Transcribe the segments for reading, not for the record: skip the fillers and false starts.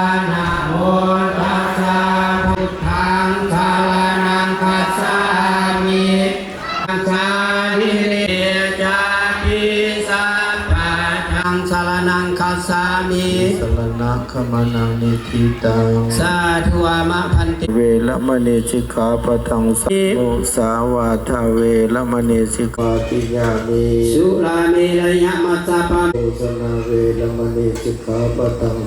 นะโมตัสสะพุทธังสารนังคัจฉามิอัจฉาริเรจาปิสัพพะทังสารนังคัจฉามิสรณะขมานังนิทิตังสาธุมะพันติเวรมณีสิกขาปะทังสมุสาวาทาเวรมณีสิกขาติยามิสุรามิระยะมัจจปะโสนาเวรมณีสิกขาปะทัง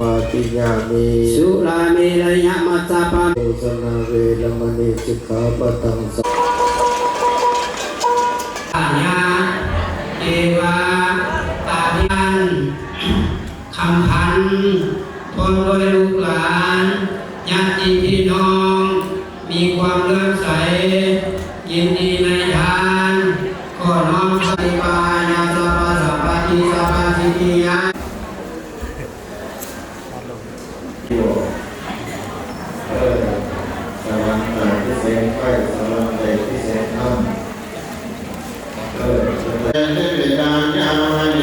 ปาติยามิสุรามิระยะมัจจปะโสนาเวรมณีสิกขาปะทังปัญญาเอวาปาทิยันคำพันทนโดยลูกหลานญาติพี่น้องมีความเลื่อมใสยินดีในทานขอน้อมปฏิบัติญาสัพพะสัพพะทิสัพพะทิฏยะสวรรค์ที่เสียงไฟสวรรค์ที่เสียงธรรมได้เป็นการยาว